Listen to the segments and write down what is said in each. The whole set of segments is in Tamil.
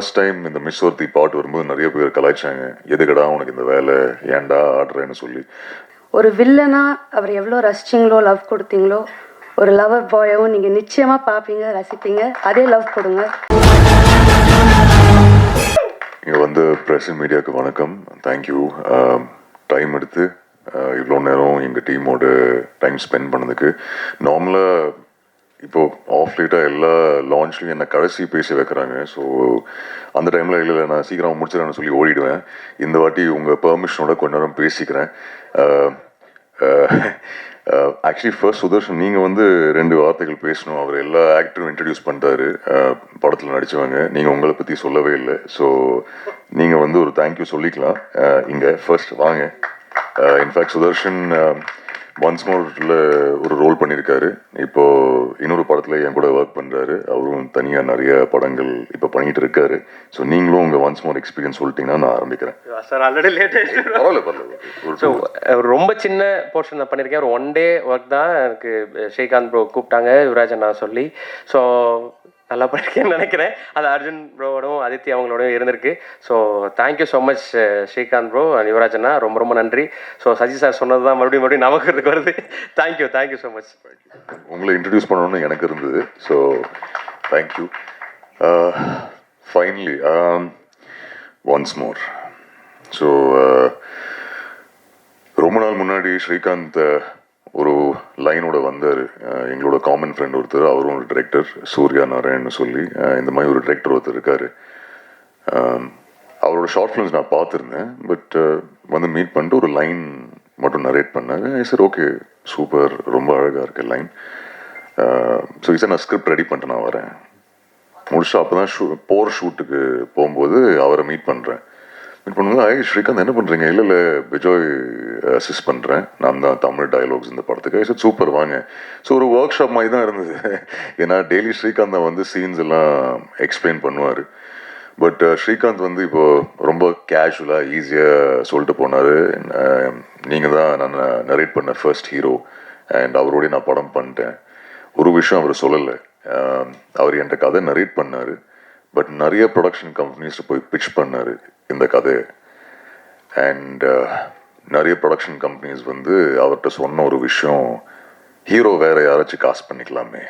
ஃபர்ஸ்ட் டைம் இந்த மிஸ் ஒருத்தி பாட்டு வரும்போது நிறைய பேர் கலாய்ச்சாங்க, எதுக்கடா உனக்கு இந்த வேலை, ஏன்டா ஆடுறேன்னு சொல்லி. ஒரு வில்லனா அவர் எவ்வளோ ரசிச்சிங்களோ, லவ் கொடுத்தீங்களோ, ஒரு லவர் பாயாவும் நீங்கள் நிச்சயமாக பார்ப்பீங்க, ரசிப்பீங்க. அதே லவ் கொடுங்க. இங்கே வந்து ப்ரெஸ் மீடியாவுக்கு வணக்கம், தேங்க்யூ. டைம் எடுத்து இவ்வளோ நேரம் எங்கள் டீமோட டைம் ஸ்பெண்ட் பண்ணதுக்கு. நார்மலாக இப்போது ஆஃப் லேட்டாக எல்லா லான்ச்லையும் என்னை கடைசி பேசி வைக்கிறாங்க. ஸோ அந்த டைமில் இல்லை நான் சீக்கிரம் முடிச்சிடறேன்னு சொல்லி ஓடிடுவேன். இந்த வாட்டி உங்கள் பெர்மிஷனோட கொஞ்ச நேரம் பேசிக்கிறேன். ஆக்சுவலி ஃபர்ஸ்ட் சுதர்ஷன், நீங்கள் வந்து 2 வார்த்தைகள் பேசணும். அவர் எல்லா ஆக்டரும் இன்ட்ரடியூஸ் பண்ணிட்டாரு, படத்தில் நடித்தவங்க. நீங்கள் உங்களை பற்றி சொல்லவே இல்லை. ஸோ நீங்கள் வந்து ஒரு தேங்க்யூ சொல்லிக்கலாம் இங்கே. ஃபர்ஸ்ட் வாங்க. இன்ஃபேக்ட் சுதர்ஷன் ஒன்ஸ் மோரில் ஒரு ரோல் பண்ணியிருக்காரு. இப்போது இன்னொரு படத்தில் என் கூட ஒர்க் பண்ணுறாரு. அவரும் தனியாக நிறைய படங்கள் இப்போ பண்ணிகிட்டு இருக்காரு. ஸோ நீங்களும் உங்கள் ஒன்ஸ் மோர் எக்ஸ்பீரியன்ஸ் சொல்லிட்டீங்கன்னா நான் ஆரம்பிக்கிறேன். சார் ஆல்ரெடி லேட் ஆகிடுச்சு. ஸோ ரொம்ப சின்ன போர்ஷன் தான் பண்ணியிருக்கேன். ஒரு 1 டே ஒர்க் தான். எனக்கு ஸ்ரீகாந்த் ப்ரோ கூப்பிட்டாங்க, யுவராஜ் அண்ணா சொல்லி. ஸோ நல்லா பண்ணியிருக்கேன்னு நினைக்கிறேன். அது அர்ஜுன் ப்ரோவோடும் அதித்தி அவங்களோடய இருந்திருக்கு. So thank you so much Srikanth bro and Yuvraj அண்ணா, ரொம்ப ரொம்ப நன்றி. ஸோ சஜி சார் சொன்னது தான் மறுபடியும் நமக்கு வருது. Thank you so much. உங்களை இன்ட்ரடியூஸ் பண்ணணும்னு எனக்கு இருந்தது. So thank you. Finally once more. So ரொம்ப நாள் முன்னாடி ஸ்ரீகாந்த் ஒரு லைனோட வந்தார். எங்களோட காமன் ஃப்ரெண்ட் ஒருத்தர், அவரும் ஒரு டிரெக்டர், சூர்யா நாராயணன் சொல்லி. இந்த மாதிரி ஒரு டிரெக்டர் ஒருத்தர் இருக்கார். அவரோட ஷார்ட் ஃபிலிம்ஸ் நான் பார்த்துருந்தேன். பட் வந்து மீட் பண்ணிட்டு ஒரு லைன் மட்டும் நரேட் பண்ணார். சார் ஓகே, சூப்பர், ரொம்ப அழகாக இருக்கு லைன். ஸோ சார் நான் ஸ்கிரிப்ட் ரெடி பண்ணிட்டு நான் வரேன். முடிச்சுட்டு அப்போ தான் போகிற ஷூட்டுக்கு போகும்போது அவரை மீட் பண்ணுறேன். மீட் பண்ணும்போது ஸ்ரீகாந்த் என்ன பண்ணுறீங்க? இல்லை விஜய் அசிஸ்ட் பண்ணுறேன், நான் தான் தமிழ் டயலாக்ஸ் இந்த படத்துக்கு. சார் சூப்பர், வாங்க. ஸோ ஒரு ஒர்க் ஷாப் மாதிரி தான் இருந்தது. ஏன்னா டெய்லி ஸ்ரீகாந்த் வந்து சீன்ஸ் எல்லாம் எக்ஸ்பிளைன் பண்ணுவார். பட் ஸ்ரீகாந்த் வந்து இப்போது ரொம்ப கேஷுவலாக ஈஸியாக சொல்லிட்டு போனார், நீங்கள் தான் நான் நரேட் பண்ண ஃபர்ஸ்ட் ஹீரோ அண்ட் அவரோடய நான் படம் பண்ணிட்டேன். ஒரு விஷயம் அவர் சொல்லலை, அவர் என்கிட்ட கதை நரேட் பண்ணார். பட் நிறைய ப்ரொடக்ஷன் கம்பெனிஸில் போய் பிட்ச் பண்ணார் இந்த கதையை. அண்ட் நிறைய ப்ரொடக்ஷன் கம்பெனிஸ் வந்து அவர்கிட்ட சொன்ன ஒரு விஷயம், ஹீரோ வேறு யாராச்சும் காஸ்ட் பண்ணிக்கலாமே.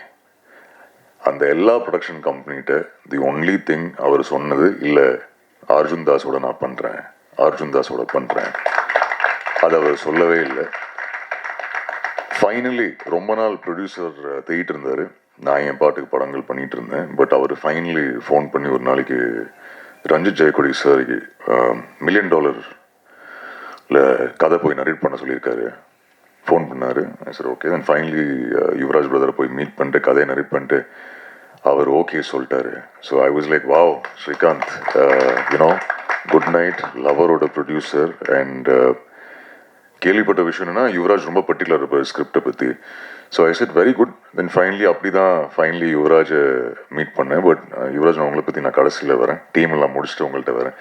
அந்த எல்லா ப்ரொடக்ஷன் கம்பெனிகிட்ட தி ஒன்லி திங் அவர் சொன்னது, இல்லை அர்ஜுன் தாஸோட நான் பண்ணுறேன், அர்ஜுன் தாஸோட பண்ணுறேன். அது அவர் சொல்லவே இல்லை. ஃபைனலி ரொம்ப நாள் ப்ரொடியூசர் தேடிட்டு இருந்தார். நான் என் பாட்டுக்கு படங்கள் பண்ணிகிட்டு இருந்தேன். பட் அவர் ஃபைனலி ஃபோன் பண்ணி ஒரு நாளைக்கு ரஞ்சித் ஜெயக்கொடி சாருக்கு $1 மில்லியன் கதை போய் நரேட் பண்ண சொல்லியிருக்காரு. ஃபோன் பண்ணார். Sir okay. Then finally Yuvraj பிரதரை போய் மீட் பண்ணிட்டு கதையை நரேட் பண்ணிட்டு அவர் ஓகே சொல்லிட்டாரு. So I was like wow, Srikanth you know good night, லவரோட ப்ரொடியூசர். அண்ட் கேள்விப்பட்ட விஷயம் என்னன்னா, யுவராஜ் ரொம்ப பர்டிகுலர் இருப்பார் ஸ்கிரிப்டை பற்றி. So I said very good. Then finally அப்படி தான் ஃபைனலி யுவராஜை மீட் பண்ணேன். பட் யுவராஜ் அவங்கள பற்றி நான் கடைசியில் வரேன், டீம் எல்லாம் முடிச்சுட்டு உங்கள்கிட்ட வரேன்.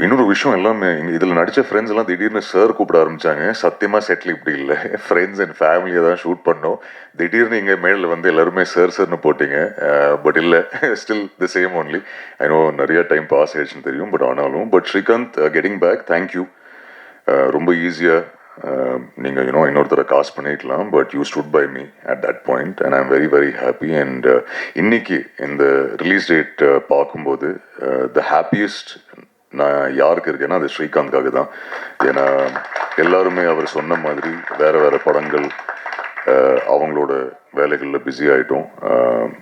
இன்னொரு விஷயம், எல்லாமே இதில் நடித்த ஃப்ரெண்ட்ஸ் எல்லாம் திடீர்னு சார் கூப்பிட ஆரம்பித்தாங்க. சத்தியமாக செட்டில் இப்படி இல்லை, ஃப்ரெண்ட்ஸ் அண்ட் ஃபேமிலியை தான் ஷூட் பண்ணோம். திடீர்னு இங்கே மேலில் வந்து எல்லாருமே சார்னு போட்டிங்க. பட் இல்லை, still the same only. I know நிறைய டைம் பாஸ் ஆயிடுச்சுன்னு தெரியும். பட் ஆனாலும் but Srikanth getting back, thank you. ரொம்ப ஈஸியாக நீங்கள் இன்னொருத்தரை காஸ்ட் பண்ணிக்கலாம். But you stood by me at that point and I am very very happy. And இன்னைக்கு இந்த ரிலீஸ் டேட் பார்க்கும்போது த ஹாப்பியஸ்ட் நான் யாருக்கு இருக்கேன்னா அது ஸ்ரீகாந்த்காக தான். ஏன்னா எல்லாருமே அவர் சொன்ன மாதிரி வேறு வேறு படங்கள் அவங்களோட வேலைகளில் பிஸி ஆகிட்டோம்.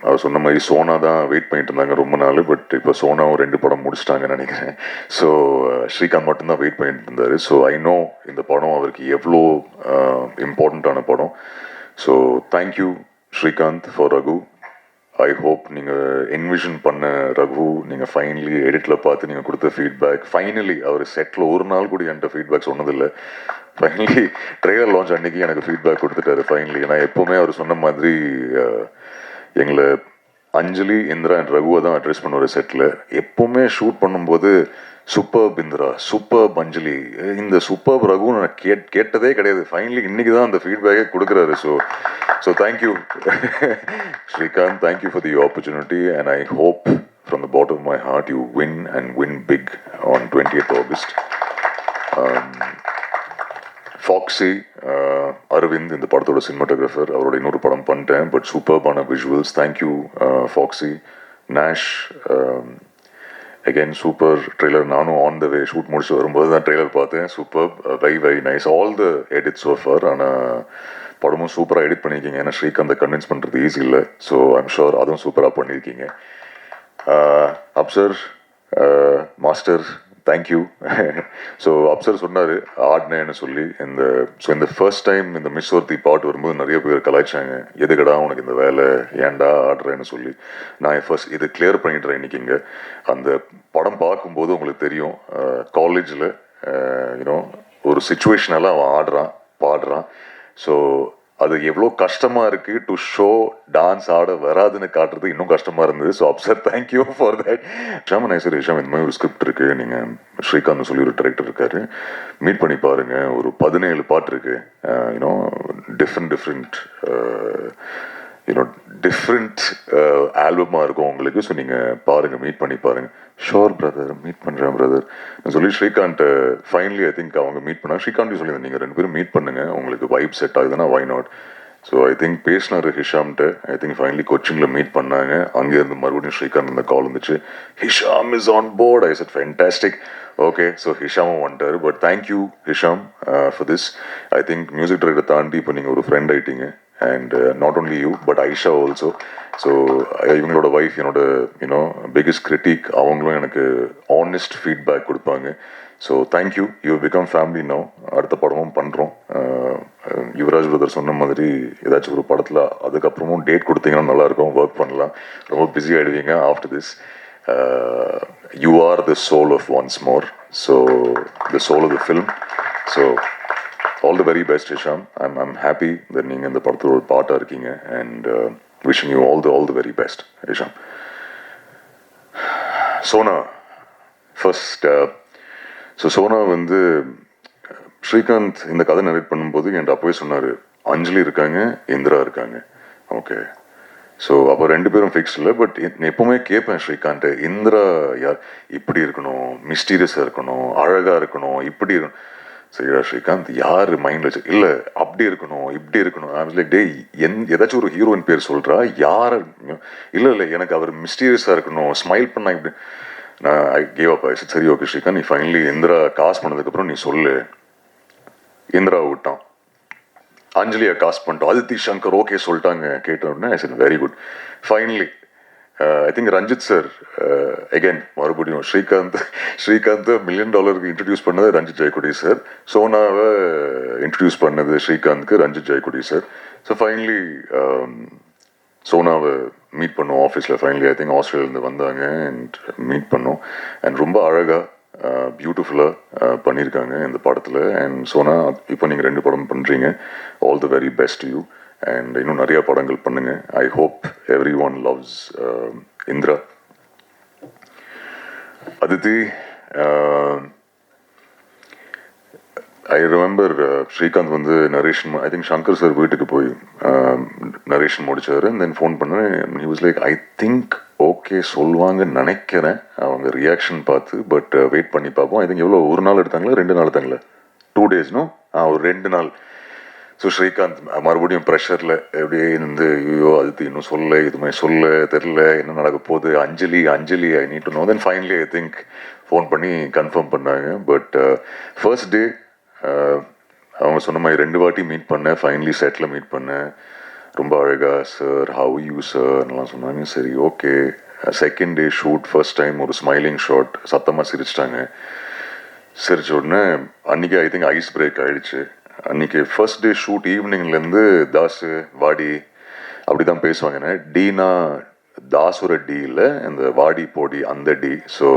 அவர் சொன்ன மாதிரி சோனா தான் வெயிட் பண்ணிட்டு இருந்தாங்க ரொம்ப நாள். பட் இப்போ சோனாவும் 2 படம் முடிச்சிட்டாங்கன்னு நினைக்கிறேன். ஸோ ஸ்ரீகாந்த் மட்டும்தான் வெயிட் பண்ணிட்டு இருந்தார். ஸோ ஐ நோ இந்த படம் அவருக்கு எவ்வளோ இம்பார்ட்டண்ட்டான படம். So thank you Srikanth for Raghu. I hope நீங்கள் என்விஷன் பண்ண ரகு நீங்கள் ஃபைனலி எடிட்டில் பார்த்து நீங்கள் கொடுத்த ஃபீட்பேக், ஃபைனலி அவர் செட்டில் ஒரு நாள் கூட என்கிட்ட ஃபீட்பேக் சொன்னதில்லை. ஃபைனலி ட்ரெய்லர் லான்ச் அன்றைக்கி எனக்கு ஃபீட்பேக் கொடுத்துட்டாரு ஃபைனலி. ஏன்னா எப்போவுமே அவர் சொன்ன மாதிரி எங்களை அஞ்சலி, இந்திரா அண்ட் ரகுவை தான் அட்ரெஸ் பண்ண ஒரு செட்டில். எப்போவுமே ஷூட் பண்ணும்போது சூப்பர் இந்திரா, சூப்பர் அஞ்சலி, இந்த சூப்பர் ரகு நான் கேட்டதே கிடையாது. ஃபைனலி இன்றைக்கி தான் அந்த ஃபீட்பேக்கே கொடுக்குறாரு. So thank you Srikanth, thank you for the opportunity and I hope from the bottom of my heart. You win and win big on 20th August. Foxy Aravind இந்த படத்தோட சினிமாட்டோகிராஃபர், அவரோட இன்னொரு படம் பண்ணிட்டேன், பட் சூப்பர்பான விஷுவல்ஸ். Thank you Foxy. நேஷ் அகெயின் சூப்பர் ட்ரெய்லர். நானும் ஆன் த வே ஷூட் முடிச்சு வரும்போது தான் ட்ரெய்லர் பார்த்தேன். Super, very very nice. All the edits so far. ஆனால் படமும் சூப்பராக எடிட் பண்ணியிருக்கீங்க. ஏன்னா ஸ்ரீகாந்தை கன்வின்ஸ் பண்ணுறது ஈஸி இல்லை. ஸோ ஐம் ஷுர் அதுவும் சூப்பராக பண்ணியிருக்கீங்க. Afsar master, thank you. So Afsar சொன்னார் ஆடினேன்னு சொல்லி. இந்த ஃபர்ஸ்ட் டைம் இந்த மிஸ் ஒருத்தி பாட்டு வரும்போது நிறைய பேர் கலாய்ச்சாங்க, எதுக்கடா உனக்கு இந்த வேலை, ஏன்டா ஆடுறேன்னு சொல்லி. நான் ஃபர்ஸ்ட் இது கிளியர் பண்ணிடுறேன் இன்னைக்கு. இங்கே அந்த படம் பார்க்கும்போது உங்களுக்கு தெரியும், காலேஜில் யூனோ ஒரு சுச்சுவேஷனெல்லாம் அவன் ஆடுறான், பாடுறான். ஸோ அது எவ்வளோ கஷ்டமாக இருக்குது டு ஷோ டான்ஸ் ஆட வராதுன்னு காட்டுறது இன்னும் கஷ்டமாக இருந்தது. So Afsar thank you for that. ஷாமன் ஐசர் ஹிஷாம், இந்த மாதிரி ஒரு ஸ்கிரிப்ட் இருக்குது, நீங்கள் ஸ்ரீகாந்த் சொல்லி ஒரு டைரக்டர் இருக்காரு, மீட் பண்ணி பாருங்கள். ஒரு 17 பாட்டு இருக்குது. யூனோ டிஃப்ரெண்ட் ஆல்பமாக இருக்கும் உங்களுக்கு. ஸோ நீங்கள் பாருங்கள், மீட் பண்ணி பாருங்கள். ஷோர் பிரதர், மீட் பண்ணுறேன் பிரதர் சொல்லி ஸ்ரீகாந்த் ஃபைனலி ஐ திங்க் அவங்க மீட் பண்ணாங்க. ஸ்ரீகாந்த் சொல்லியிருந்தேன், நீங்கள் 2 பேரும் மீட் பண்ணுங்கள், உங்களுக்கு வைப் செட் ஆகுதுன்னா why not. So I think பேசினார் ஹிஷாம்கிட்ட. ஐ திங்க் ஃபைனலி கொச்சினில் மீட் பண்ணாங்க. அங்கேருந்து மறுபடியும் ஸ்ரீகாந்த் இந்த கால் வந்துச்சு, Hisham is on board. I said fantastic. Okay, so ஹிஷாமும் வந்துட்டார். But thank you Hisham for this. I think music director தாண்டி இப்போ நீங்கள் ஒரு ஃப்ரெண்ட் ஆகிட்டீங்க. And not only you but Aisha also. So இவங்களோட ஒய்ஃப் என்னோட யூனோ பிக்கஸ்ட் கிரிட்டிக். அவங்களும் எனக்கு ஆனஸ்ட் ஃபீட்பேக் கொடுப்பாங்க. So thank you, you become family no. அடுத்த படமும் பண்ணுறோம். யுவராஜ் பிரதர் சொன்ன மாதிரி ஏதாச்சும் ஒரு படத்தில் அதுக்கப்புறமும் டேட் கொடுத்தீங்கன்னா நல்லாயிருக்கும், ஒர்க் பண்ணலாம். ரொம்ப பிஸி ஆகிடுவீங்க after this. You are the soul of once more. So the soul of the film. So all the very best, Hisham. I'm happy that நீங்க இந்த படத்தோட ஒரு பார்ட்டா இருக்கீங்க. And wishing you all the very best, Hisham. Sona first. So Sona வந்து ஸ்ரீகாந்த் இந்த கதை நரேட் பண்ணும்போது என்கிட்ட அப்போவே சொன்னார், அஞ்சலி இருக்காங்க, இந்திரா இருக்காங்க. ஓகே, ஸோ அப்போ 2 பேரும் ஃபிக்ஸ் இல்லை. பட் எப்பவுமே கேட்பேன் ஸ்ரீகாந்த், இந்திரா யார், இப்படி இருக்கணும், மிஸ்டீரியஸாக இருக்கணும், அழகாக இருக்கணும், இப்படி இருக்கணும். சரியா ஸ்ரீகாந்த், யார் மைண்டில் வச்சு இல்லை அப்படி இருக்கணும், இப்படி இருக்கணும். லைக் டே ஏதாச்சும் ஒரு ஹீரோயின் பேர் சொல்கிறா, யார்? இல்லை எனக்கு அவர் மிஸ்டீரியஸாக இருக்கணும், ஸ்மைல் பண்ணா இப்படி. நான் ஐ கேவ் அப். சரி ஓகே ஸ்ரீகாந்த், நீ ஃபைனலி இந்திரா காஸ்ட் பண்ணதுக்கப்புறம் நீ சொல்லு. இந்திராவை விட்டான், அஞ்சலியை காஸ்ட் பண்ணிட்டோம், அதித்தி சங்கர் ஓகே சொல்லிட்டாங்க. கேட்டோன்னே I said very good. Finally I think Ranjith sir again மறுபடியும் ஸ்ரீகாந்த் $1 million இன்ட்ரடியூஸ் பண்ணது ரஞ்சித் ஜெயக்குடி சார். சோனாவை இன்ட்ரடியூஸ் பண்ணது ஸ்ரீகாந்த்க்கு Ranjith Jeyakudi sir. So finally சோனாவை மீட் பண்ணோம் ஆஃபீஸில். ஃபைனலி ஐ திங்க் ஆஸ்திரேலியாவிலேருந்து வந்தாங்க அண்ட் மீட் பண்ணோம். அண்ட் ரொம்ப அழகாக பியூட்டிஃபுல்லாக பண்ணியிருக்காங்க இந்த படத்தில். அண்ட் சோனா, இப்போ நீங்கள் 2 படம் பண்ணுறீங்க. All the very best you. And இன்னும் நிறையா படங்கள் பண்ணுங்க. I hope everyone loves Indira. Aditi, I remember Srikanth வந்து narration, I think Shankar sir வீட்டுக்கு போய் நரேஷன் முடிச்சாரு. தென் ஃபோன் பண்ணேன். He was like, I think okay சொல்லுவாங்கன்னு நினைக்கிறேன் அவங்க ரியாக்ஷன் பார்த்து. பட் வெயிட் பண்ணி பார்ப்போம். ஐ திங்க் எவ்வளோ, 1 நாள் எடுத்தாங்களா 2 நாள் எடுத்தாங்களா? 2 days நோ? ஒரு 2 நாள். ஸோ ஸ்ரீகாந்த் மறுபடியும் ப்ரெஷரில் எப்படியே இருந்து, ஐயோ அது இன்னும் சொல்ல, இதுமே சொல்ல தெரில, என்ன நடக்க போகுது, Anjali I need to know. Then finally I think phone பண்ணி கன்ஃபார்ம் பண்ணாங்க. பட் ஃபர்ஸ்ட் டே அவங்க சொன்ன மாதிரி 2 வாட்டி மீட் பண்ணேன். ஃபைனலி செட்டில் மீட் பண்ணேன். ரொம்ப அழகா சார், ஹவ் யூ சார்லாம் சொன்னாங்க. சரி okay. Second day shoot, first time ஒரு ஸ்மைலிங் ஷாட், சத்தமாக சிரிச்சிட்டாங்க. சிரிச்ச உடனே அன்றைக்கி ஐ திங்க் ஐஸ் பிரேக் ஆகிடுச்சு. அன்றைக்கி ஃபர்ஸ்ட் டே ஷூட் ஈவினிங்லேருந்து தாசு வாடி அப்படி தான் பேசுவாங்க. டீனா தாசுர டி இல்லை, இந்த வாடி போடி அந்த டி. ஸோ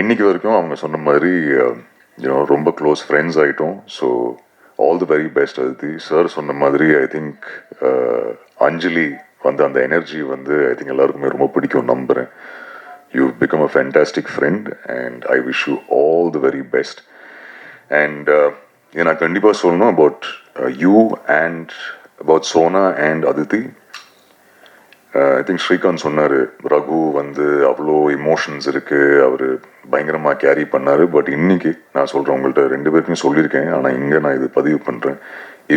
இன்னைக்கு வரைக்கும் அவங்க சொன்ன மாதிரி ரொம்ப க்ளோஸ் ஃப்ரெண்ட்ஸ் ஆகிட்டோம். So all the very best Aditi. Sir சொன்ன மாதிரி ஐ திங்க் அஞ்சலி வந்து அந்த எனர்ஜி வந்து ஐ திங்க் எல்லாருக்குமே ரொம்ப பிடிக்கும் நம்புகிறேன். You've become a fantastic friend and I wish you all the very best. And நான் கண்டிப்பாக சொல்லணும் about you and about Sona and Aditi. I think Srikanth சொன்னார், ரகு வந்து அவ்வளோ இமோஷன்ஸ் இருக்குது, அவர் பயங்கரமாக கேரி பண்ணார். பட் இன்னைக்கு நான் சொல்கிறேன், உங்கள்கிட்ட 2 பேருக்குமே சொல்லியிருக்கேன், ஆனால் இங்கே நான் இது பதிவு பண்ணுறேன்.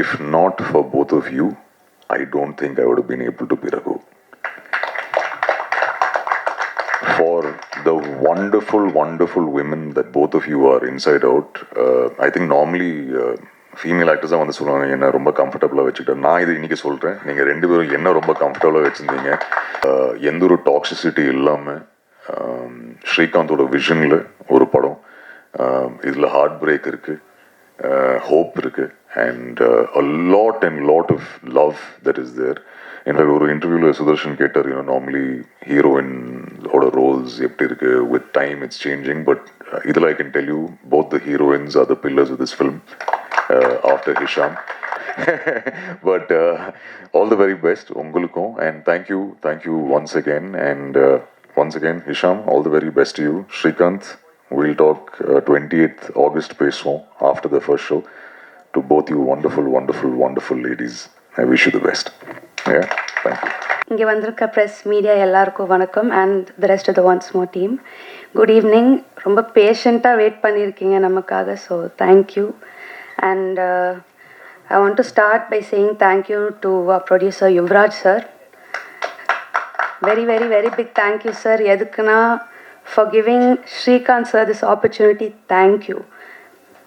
If not for both of you, I don't think I would have been able to be Raghu. For the wonderful, wonderful women that both of you are inside out, I think normally female actors தான் வந்து சொல்லுவாங்க என்ன ரொம்ப கம்ஃபர்டபுளாக வச்சுக்கிட்டேன். நான் இது இன்றைக்கி சொல்கிறேன், நீங்கள் 2 பேரும் என்ன ரொம்ப கம்ஃபர்டபுளாக வச்சுருந்தீங்க. எந்த ஒரு டாக்ஸிசிட்டி இல்லாமல் ஸ்ரீகாந்தோட விஷனில் ஒரு படம். இதில் ஹார்ட் பிரேக் இருக்குது, hope இருக்கு, and a lot of love that is there. In fact, ஒரு இன்டர்வியூவில் சுதர்ஷன் கேட்டார், நார்மலி ஹீரோயின் ஓட ரோல்ஸ் எப்படி இருக்கு, with time it's changing, but இதில் I can tell you both the heroines are the pillars of this film after Hisham. But all the very best உங்களுக்கும், and thank you once again, and once again Hisham, all the very best to you. Srikanth, we'll talk 28th August பேசுவோம் after the first show. To both you wonderful ladies, I wish you the best. Yeah, thank you. இங்கே வந்திருக்க ப்ரெஸ் மீடியா எல்லாருக்கும் வணக்கம், and the rest of the once more team, good evening. ரொம்ப பேஷண்ட்டாக வெயிட் பண்ணியிருக்கீங்க நமக்காக, so thank you. And I want to start by saying thank you to producer Yuvaraj sir. very big thank you sir. எதுக்குன்னா, for giving Srikanth sir this opportunity, thank you.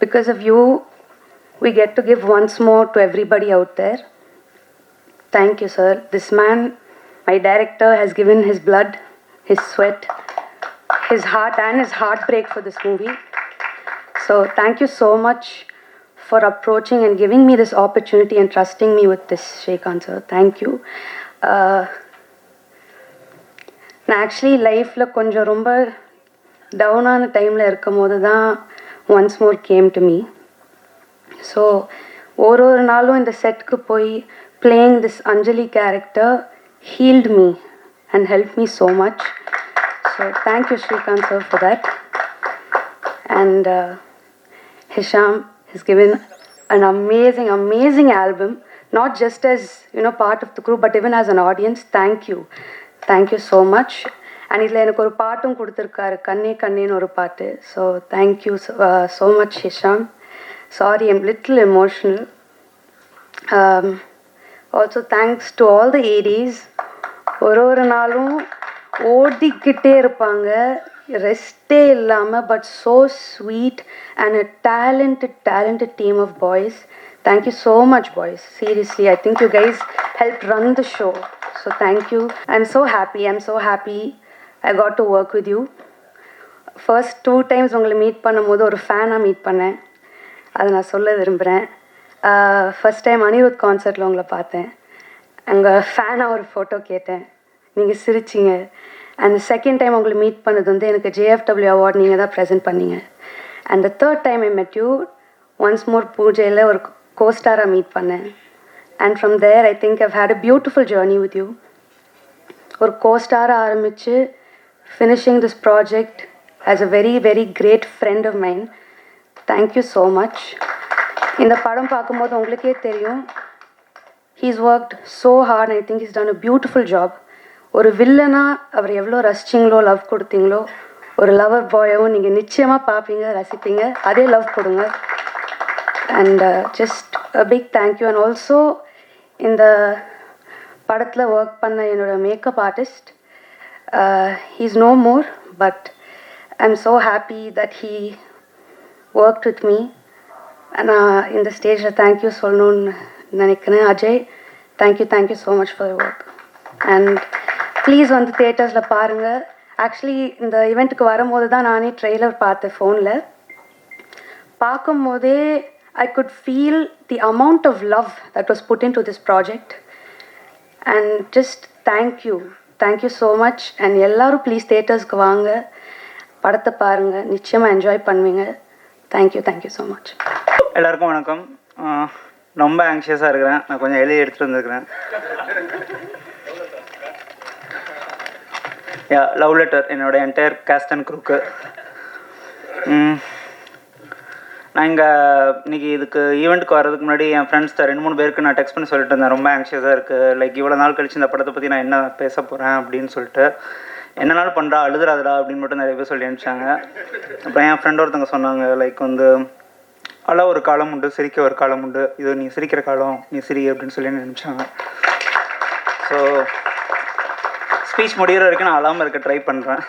Because of you, we get to give once more to everybody out there. Thank you sir. This man, my director, has given his blood, his sweat, his heart and his heartbreak for this movie. So thank you so much for approaching and giving me this opportunity and trusting me with this, Srikanth sir. Thank you. நான் ஆக்சுவலி லைஃப்பில் கொஞ்சம் ரொம்ப டவுனான டைமில் இருக்கும் போது தான் once more came to me. So ஒரு நாளும் இந்த செட்டுக்கு போய் playing this Anjali character healed me and help me so much. So thank you Srikanth sir for that. And Hisham has given an amazing album, not just as part of the crew, but even as an audience. Thank you so much. And இதில் எனக்கு ஒரு பாட்டும் கொடுத்துருக்காரு, கண்ணே கண்ணேன்னு ஒரு பாட்டு. So thank you so much Hisham. Sorry, I'm little emotional. Also thanks to all the ADs. ஒரு நாளும் ஓடிக்கிட்டே இருப்பாங்க, ரெஸ்டே இல்லாமல், but so sweet and a talented team of boys. Thank you so much boys, seriously. I think you guys helped run the show, so thank you. I'm so happy I got to work with you. First 2 times உங்களை மீட் பண்ணும்போது ஒரு ஃபேனாக மீட் பண்ணேன், அதை நான் சொல்ல விரும்புகிறேன். ஃபர்ஸ்ட் டைம் அனிருத் கான்சர்ட்டில் உங்களை பார்த்தேன், அங்கே ஃபேனாக ஒரு ஃபோட்டோ கேட்டேன், நீங்கள் சிரிச்சிங்க. அண்ட் செகண்ட் டைம் உங்களை மீட் பண்ணது வந்து எனக்கு JFW அவார்ட் நீங்கள் தான் ப்ரெசென்ட் பண்ணீங்க. And the third time I met you once more பூஜையில் ஒரு கோஸ்டாராக மீட் பண்ணேன். And from there I think I've had a beautiful journey with you. ஒரு கோஸ்டாராக ஆரம்பித்து finishing this project as a very great friend of mind. Thank you so much. இந்த படம் பார்க்கும்போது உங்களுக்கே தெரியும், he's worked so heart. I think he's done a beautiful job. ஒரு வில்லனாக அவர் எவ்வளோ ரசிச்சிங்களோ, லவ் கொடுத்தீங்களோ, ஒரு லவர் பாயாகவும் நீங்கள் நிச்சயமாக பார்ப்பீங்க, ரசிப்பீங்க. அதே லவ் கொடுங்க. And just a big thank you. And also இந்த படத்தில் ஒர்க் பண்ண என்னோட makeup artist, he is no more, but I am so happy that he worked with me. நான் இந்த ஸ்டேஜில் தேங்க்யூ சொல்லணுன்னு நினைக்கிறேன். Ajay, thank you so much for work. And please வந்து தியேட்டர்ஸில் பாருங்கள். ஆக்சுவலி இந்த ஈவெண்ட்டுக்கு வரும்போது தான் நானே ட்ரெய்லர் பார்த்தேன் ஃபோனில். பார்க்கும் போதே I could feel the amount of love that was put into this project. And just thank you so much. And எல்லாரும் ப்ளீஸ் தியேட்டர்ஸ்க்கு வாங்க, படத்தை பாருங்கள், நிச்சயமாக என்ஜாய் பண்ணுவீங்க. Thank you so much. எல்லாருக்கும் வணக்கம். ரொம்ப ஆங்ஷியஸாக இருக்கிறேன், நான் கொஞ்சம் எழுதி எடுத்துகிட்டு வந்துருக்கிறேன். லவ் லெட்டர் என்னோட என்டையர் கேஸ்ட் அண்ட் க்ரூக்கு. நான் இன்னைக்கு இதுக்கு ஈவெண்ட்டுக்கு வர்றதுக்கு முன்னாடி என் ஃப்ரெண்ட்ஸ் 2-3 பேருக்கு நான் டெக்ஸ்ட் பண்ணி சொல்லிட்டு இருந்தேன், ரொம்ப ஆங்ஷியஸாக இருக்குது, லைக் இவ்வளோ நாள் கழிச்சு இந்த படத்தை பற்றி நான் என்ன பேச போகிறேன் அப்படின்னு சொல்லிட்டு. என்னனாலும் பண்ணுறா, அழுதுறாதடா அப்படின்னு மட்டும் நிறைய பேர் சொல்லி அனுப்பிச்சாங்க. அப்புறம் என் ஃப்ரெண்ட் ஒருத்தவங்க சொன்னாங்க, லைக் வந்து அழ ஒரு காலம் உண்டு, சிரிக்க ஒரு காலம் உண்டு, இது நீ சிரிக்கிற காலம், நீ சிரி அப்படின்னு சொல்லி அனுப்பிச்சாங்க. ஸோ ஸ்பீச் முடிகிற வரைக்கும் நான் அழாமல் இருக்க ட்ரை பண்ணுறேன்.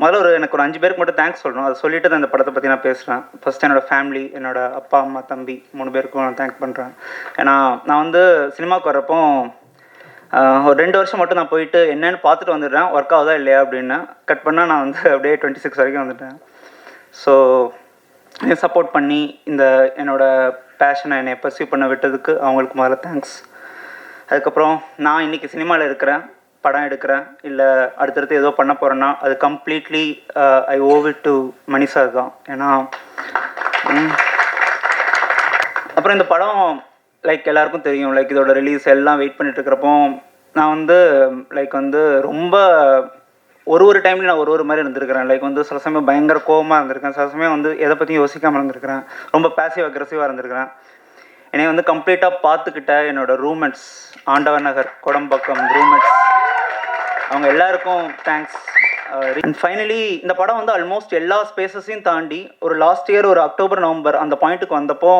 முதல்ல எனக்கு ஒரு 5 பேருக்கு மட்டும் தேங்க்ஸ் சொல்லணும். அதை சொல்லிட்டு தான் இந்த படத்தை பற்றி நான் பேசுகிறேன். ஃபஸ்ட் என்னோடய ஃபேமிலி, என்னோடய அப்பா அம்மா தம்பி 3 பேருக்கும் நான் தேங்க் பண்ணுறேன். ஏன்னா நான் வந்து சினிமாவுக்கு வரப்போ ஒரு 2 வருஷம் மட்டும் நான் போயிட்டு என்னென்னு பார்த்துட்டு வந்துடுறேன், ஒர்க் ஆகுதா இல்லையா அப்படின்னு. கட் பண்ணால் நான் வந்து அப்படியே 26 வரைக்கும் வந்துட்டேன். ஸோ சப்போர்ட் பண்ணி இந்த என்னோடய பேஷனை என்னை பர்சியூ பண்ண விட்டதுக்கு அவங்களுக்கு முதல்ல தேங்க்ஸ். அதுக்கப்புறம் நான் இன்றைக்கி சினிமாவில் இருக்கிறேன், படம் எடுக்கிறேன், இல்லை அடுத்தடுத்து ஏதோ பண்ண போகிறேன்னா அது completely I owe it to Mani sir தான். ஏன்னா அப்புறம் இந்த படம் லைக் எல்லாருக்கும் தெரியும், லைக் இதோட ரிலீஸ் எல்லாம் வெயிட் பண்ணிட்டு இருக்கிறப்போ நான் வந்து லைக் வந்து ரொம்ப ஒரு டைம்ல நான் ஒரு மாதிரி இருந்திருக்கிறேன். லைக் வந்து சில சமயம் பயங்கர கோவமாக இருந்திருக்கேன், சில சமயம் வந்து எதை பற்றியும் யோசிக்காமல் இருந்திருக்கிறேன், ரொம்ப பேசிவ் அக்ரெசிவாக இருந்திருக்கிறேன். என்னை வந்து கம்ப்ளீட்டாக பார்த்துக்கிட்ட என்னோடய ரூம்மேட்ஸ், ஆண்டவர் நகர், கொடம்பாக்கம் ரூம்மேட்ஸ், அவங்க எல்லாருக்கும் தேங்க்ஸ். அண்ட் ஃபைனலி இந்த படம் வந்து ஆல்மோஸ்ட் எல்லா ஸ்பேசஸையும் தாண்டி ஒரு லாஸ்ட் இயர் ஒரு அக்டோபர் நவம்பர் அந்த பாயிண்ட்டுக்கு வந்தப்போ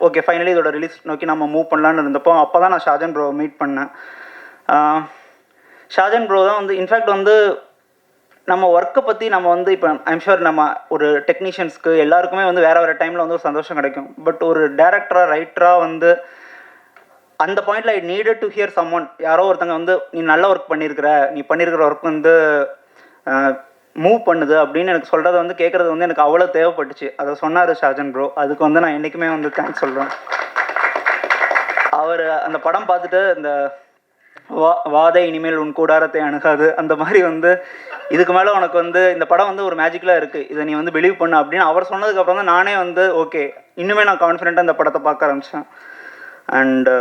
ஓகே ஃபைனலி இதோட ரிலீஸ் நோக்கி நம்ம மூவ் பண்ணலான்னு இருந்தப்போ அப்போ தான் நான் ஷாஜன் ப்ரோவை மீட் பண்ணேன். ஷாஜன் ப்ரோ தான் வந்து இன்ஃபேக்ட் வந்து நம்ம ஒர்க்கை பற்றி நம்ம வந்து இப்போ ஐம் ஷூர் நம்ம ஒரு டெக்னீஷியன்ஸ்க்கு எல்லாருக்குமே வந்து வேறு டைமில் வந்து ஒரு சந்தோஷம் கிடைக்கும். பட் ஒரு டேரக்டராக ரைட்டராக வந்து அந்த பாயிண்டில் I needed to hear someone, யாரோ ஒருத்தங்க வந்து நீ நல்ல ஒர்க் பண்ணியிருக்கிற, நீ பண்ணியிருக்கிற ஒர்க் வந்து மூவ் பண்ணுது அப்படின்னு எனக்கு சொல்கிறத வந்து கேட்குறது வந்து எனக்கு அவ்வளோ தேவைப்பட்டுச்சு. அதை சொன்னார் ஷாஜன் ப்ரோ, அதுக்கு வந்து நான் என்றைக்குமே வந்து தேங்க்ஸ் சொல்கிறேன். அவர் அந்த படம் பார்த்துட்டு இந்த வாதை இனிமேல் உன் கூடாரத்தை அணுகாது அந்த மாதிரி வந்து இதுக்கு மேலே உனக்கு வந்து இந்த படம் வந்து ஒரு மேஜிக்கலாக இருக்குது, இதை நீ வந்து பிலீவ் பண்ணு அப்படின்னு அவர் சொன்னதுக்கப்புறம் தான் நானே வந்து ஓகே இன்னுமே நான் கான்ஃபிடென்ட்டாக இந்த படத்தை பார்க்க ஆரம்பித்தேன். அண்டு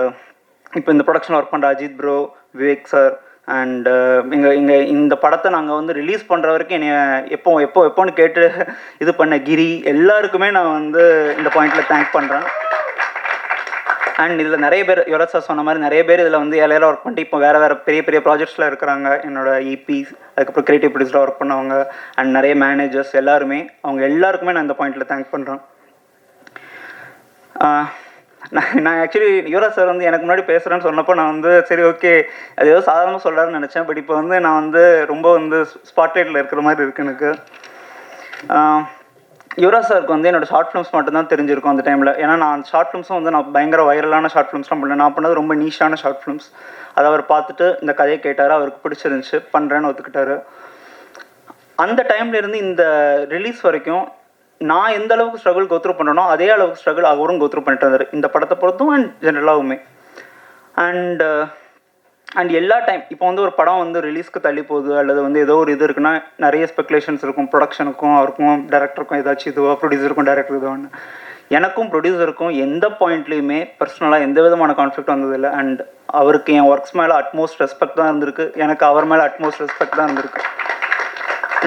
இப்போ இந்த ப்ரொடக்ஷன் ஒர்க் பண்ணுற Ajith bro, Vivek sir and இந்த படத்தை நாங்கள் வந்து ரிலீஸ் பண்ணுற வரைக்கும் என்னை எப்போன்னு கேட்டு இது பண்ண கிரி எல்லாருக்குமே நான் வந்து இந்த பாயிண்டில் தேங்க் பண்ணுறேன். அண்ட் இதில் நிறைய பேர் யுவராஜ் சார் சொன்ன மாதிரி நிறைய பேர் இதில் வந்து ஏழையில ஒர்க் பண்ணிட்டு இப்போ வேறு பெரிய ப்ராஜெக்ட்ஸில் இருக்கிறாங்க. என்னோட இபிஸ், அதுக்கப்புறம் கிரியேட்டிவ் ப்ரொடியூசராக ஒர்க் பண்ணவங்க அண்ட் நிறைய மேனேஜர்ஸ் எல்லாருமே, அவங்க எல்லாருக்குமே நான் இந்த பாயிண்டில் தேங்க் பண்ணுறேன். நான் ஆக்சுவலி யுவராஜ் சார் வந்து எனக்கு முன்னாடி பேசுகிறேன்னு சொன்னப்போ நான் வந்து சரி ஓகே அது ஏதோ சாதாரணமாக சொல்கிறாருன்னு நினச்சேன். பட் இப்போ வந்து நான் வந்து ரொம்ப வந்து ஸ்பாட்லைட்டில் இருக்கிற மாதிரி இருக்குது எனக்கு. யுவராஜ் சாருக்கு வந்து என்னோடய ஷார்ட் ஃபிலிம்ஸ் மட்டும்தான் தெரிஞ்சிருக்கும் அந்த டைமில். ஏன்னா நான் ஷார்ட் ஃபிலிம்ஸும் வந்து நான் பயங்கர வைரலான ஷார்ட் ஃபிலிம்ஸ்லாம் பண்ணேன். நான் பண்ணது ரொம்ப நீஷான ஷார்ட் ஃபிலிம்ஸ். அதை அவர் பார்த்துட்டு இந்த கதையை கேட்டார், அவருக்கு பிடிச்சிருந்துச்சு, பண்ணுறேன்னு ஒத்துக்கிட்டாரு. அந்த டைம்லேருந்து இந்த ரிலீஸ் வரைக்கும் நான் எந்த அளவுக்கு ஸ்ட்ரகிள் கோத்ரூ பண்ணுறனோ அதே அளவுக்கு ஸ்ட்ரகிள் அவரும் கோத்ரூ பண்ணிட்டு இருந்தார் இந்த படத்தை பொறுத்தும் அண்ட் ஜென்ரலாகவுமே. அண்ட் எல்லா டைம் இப்போ வந்து ஒரு படம் வந்து ரிலீஸ்க்கு தள்ளி போகுது அல்லது வந்து ஏதோ ஒரு இது இருக்குன்னா நிறைய ஸ்பெகுலேஷன்ஸ் இருக்கும், ப்ரொடக்ஷனுக்கும் அவருக்கும் டேரக்டருக்கும் ஏதாச்சும் இதுவோ, ப்ரொடியூசருக்கும் டேரக்டர் இதுவான்னு. எனக்கும் ப்ரொடியூசருக்கும் எந்த பாயிண்ட்லேயுமே பர்சனலாக எந்த விதமான கான்ஃப்ளிக்ட் வந்ததில்லை. அண்ட் அவருக்கு என் ஒர்க்ஸ் மேலே அட்மோஸ்ட் ரெஸ்பெக்ட் தான் இருந்திருக்கு, எனக்கு அவர் மேலே அட்மோஸ்ட் ரெஸ்பெக்ட் தான் இருந்திருக்கு.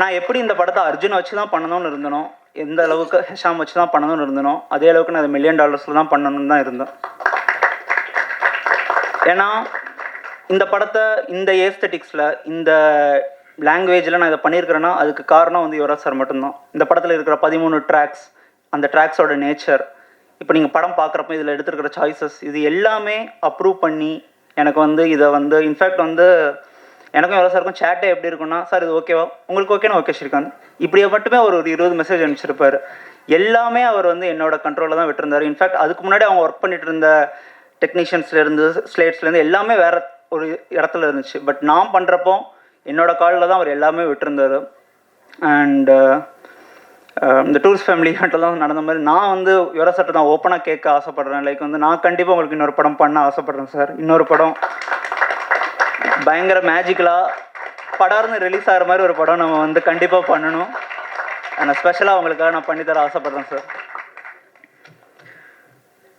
நான் எப்படி இந்த படத்தை அர்ஜுன் வச்சு தான் பண்ணணும்னு இருந்தனோ, எந்த அளவுக்கு ஹெஷாம் வச்சு தான் பண்ணணும்னு இருந்தனோ அதே அளவுக்கு நான் $1 million தான் பண்ணணும்னு தான் இருந்தேன். ஏன்னா இந்த படத்தை இந்த ஏஸ்தட்டிக்ஸில் இந்த லாங்குவேஜில் நான் இதை பண்ணியிருக்கிறேன்னா அதுக்கு காரணம் வந்து யுவராஜ் சார் மட்டும்தான். இந்த படத்தில் இருக்கிற 13 ட்ராக்ஸ், அந்த ட்ராக்ஸோட நேச்சர், இப்போ நீங்கள் படம் பார்க்குறப்ப இதில் எடுத்துருக்கிற சாய்ஸஸ், இது எல்லாமே அப்ரூவ் பண்ணி எனக்கு வந்து இதை வந்து இன்ஃபேக்ட் வந்து எனக்கும் யுவராஜ் சாருக்கும் சேட்டே எப்படி இருக்குன்னா, சார் இது ஓகேவா, உங்களுக்கு ஓகேனா ஓகே ஸ்ரீகாந்த், இப்படியே மட்டுமே ஒரு 20 மெசேஜ் அனுப்பிச்சிருப்பார். எல்லாமே அவர் வந்து என்னோட கண்ட்ரோலில் தான் விட்டுருந்தார். இன்ஃபேக்ட் அதுக்கு முன்னாடி அவங்க ஒர்க் பண்ணிட்டு இருந்த டெக்னீஷியன்ஸ்லேருந்து ஸ்லேட்ஸ்லேருந்து எல்லாமே வேறு ஒரு இடத்துல இருந்துச்சு. பட் நான் பண்ணுறப்போ என்னோடய காலில் தான் அவர் எல்லாமே விட்டுருந்தார். அண்டு இந்த டூரிஸ்ட் ஃபேமிலி தான் நடந்த மாதிரி நான் வந்து யுவராஜ் சார்ட்ட தான் ஓப்பனாக கேட்க ஆசைப்பட்றேன். லைக் வந்து நான் கண்டிப்பாக உங்களுக்கு இன்னொரு படம் பண்ண ஆசைப்பட்றேன் சார். இன்னொரு படம் பயங்கர மேஜிக்கலாக படார்னு ரிலீஸ் ஆகிற மாதிரி ஒரு படம் நம்ம வந்து கண்டிப்பாக பண்ணணும். ஆனால் ஸ்பெஷலாக அவங்களுக்காக நான் பண்ணித்தர ஆசைப்பட்றேன் சார்.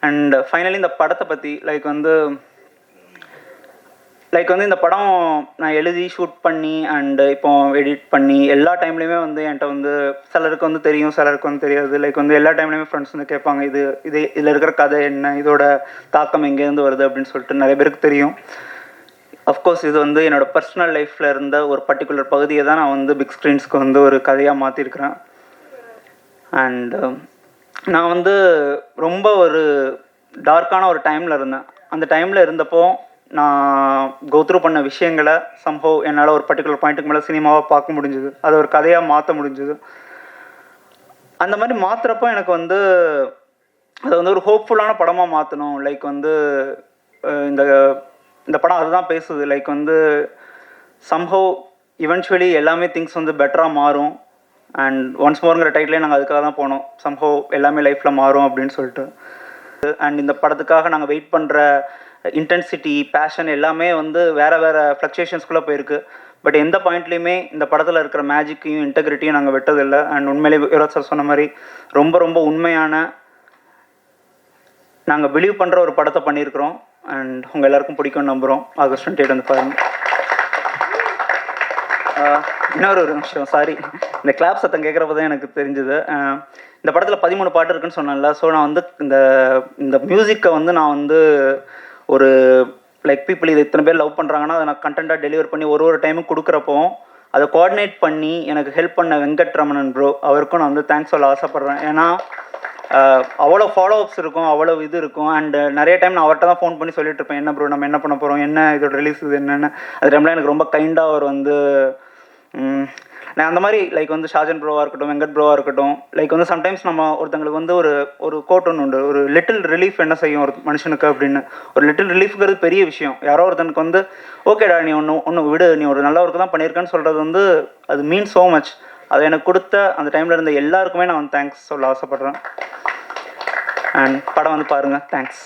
அண்ட் ஃபைனலி இந்த படத்தை பற்றி லைக் வந்து லைக் வந்து இந்த படம் நான் எழுதி ஷூட் பண்ணி அண்டு இப்போ எடிட் பண்ணி எல்லா டைம்லேயுமே வந்து என்கிட்ட வந்து சிலருக்கு வந்து தெரியும், சிலருக்கு வந்து தெரியாது. லைக் வந்து எல்லா டைம்லேயுமே ஃப்ரெண்ட்ஸ் வந்து கேட்பாங்க, இதில் இருக்கிற கதை என்ன, இதோட தாக்கம் எங்கேருந்து வருது அப்படின்னு சொல்லிட்டு நிறைய பேருக்கு தெரியும். அஃப்கோர்ஸ் இது வந்து என்னோடய பர்சனல் லைஃப்பில் இருந்த ஒரு பர்டிகுலர் பகுதியை தான் நான் வந்து பிக் ஸ்க்ரீன்ஸ்க்கு வந்து ஒரு கதையாக மாற்றிருக்கிறேன். அண்டு நான் வந்து ரொம்ப ஒரு டார்க்கான ஒரு டைமில் இருந்தேன். அந்த டைமில் இருந்தப்போ நான் கோத்ரூ பண்ண விஷயங்களை சம்ஹவ் என்னால் ஒரு பர்டிகுலர் பாயிண்ட்டுக்கு மேலே சினிமாவாக பார்க்க முடிஞ்சுது, அதை ஒரு கதையாக மாற்ற முடிஞ்சுது. அந்த மாதிரி மாற்றுறப்போ எனக்கு வந்து அதை வந்து ஒரு ஹோப்ஃபுல்லான படமாக மாற்றணும். லைக் வந்து இந்த இந்த படம் அதுதான் பேசுது. லைக் வந்து சம்ஹவ் இவென்ச்சுவலி எல்லாமே திங்ஸ் வந்து பெட்டராக மாறும். அண்ட் ஒன்ஸ் மோருங்கிற டைட்டிலே நாங்கள் அதுக்காக தான் போனோம், சம்ஹவ் எல்லாமே லைஃப்பில் மாறும் அப்படின்னு சொல்லிட்டு. அண்ட் இந்த படத்துக்காக நாங்கள் வெயிட் பண்ணுற இன்டென்சிட்டி, பேஷன் எல்லாமே வந்து வேறு வேறு ஃப்ளக்சுவேஷன்ஸ்குள்ளே போயிருக்கு. பட் எந்த பாயிண்ட்லேயுமே இந்த படத்தில் இருக்கிற மேஜிக்கையும் இன்டெகிரிட்டியும் நாங்கள் விட்டதில்லை. அண்ட் உண்மையிலே யுவராஜ் சார் சொன்ன மாதிரி ரொம்ப ரொம்ப உண்மையான நாங்கள் பிலீவ் பண்ணுற ஒரு படத்தை பண்ணியிருக்கிறோம். அண்ட் உங்கள் எல்லாருக்கும் பிடிக்கும்னு நம்புகிறோம். ஆகஸ்ட் 28 வந்து பாருங்கள். இன்னொரு விஷயம், சாரி, இந்த கிளாப் சத்தம் கேட்குறப்ப தான் எனக்கு தெரிஞ்சுது. இந்த படத்தில் 13 பாட்டு இருக்குன்னு சொன்னேன்ல. ஸோ நான் வந்து இந்த மியூசிக்கை வந்து நான் வந்து ஒரு லைக் பீப்புள் இதை இத்தனை பேர் லவ் பண்ணுறாங்கன்னா அதை நான் கண்டென்ட்டாக டெலிவர் பண்ணி ஒரு டைமும் கொடுக்குறப்போ அதை கோஆர்டினேட் பண்ணி எனக்கு ஹெல்ப் பண்ண வெங்கட் ரமணன் ப்ரோ, அவருக்கும் நான் வந்து தேங்க்ஸ் சொல்ல ஆசைப்பட்றேன். ஏன்னா அவ்வளோ ஃபாலோஅப்ஸ் இருக்கும், அவ்வளோ இது இருக்கும். அண்டு நிறைய டைம் நான் அவர்கிட்ட தான் ஃபோன் பண்ணி சொல்லிட்டு இருப்பேன், என்ன ப்ரோ நம்ம என்ன பண்ண போகிறோம், என்ன இதோட ரிலீஸ் இது என்னென்னு. அது டைமில் எனக்கு ரொம்ப கைண்டாக அவர் வந்து நான் அந்த மாதிரி லைக் வந்து ஷாஜன் ப்ரோவாக இருக்கட்டும், வெங்கட் ப்ரோவாக இருக்கட்டும், லைக் வந்து சம்டைம்ஸ் நம்ம ஒருத்தங்களுக்கு வந்து ஒரு கோட் ஒன்று உண்டு, ஒரு லிட்டில் ரிலீஃப் என்ன செய்யும் ஒரு மனுஷனுக்கு அப்படின்னு. ஒரு லிட்டில் ரிலீஃப்ங்கிறது பெரிய விஷயம். யாரோ ஒருத்தனுக்கு வந்து ஓகேடா நீ ஒன்று விடு, நீ ஒரு நல்ல ஒர்க்கு தான் பண்ணியிருக்கேன்னு சொல்கிறது வந்து அது மீன்ஸ் ஸோ மச். அதை எனக்கு கொடுத்த அந்த டைமில் இருந்த எல்லாருக்குமே நான் வந்து தேங்க்ஸ் சொல்ல ஆசைப்பட்றேன். அண்ட் படம் வந்து பாருங்கள். தேங்க்ஸ்.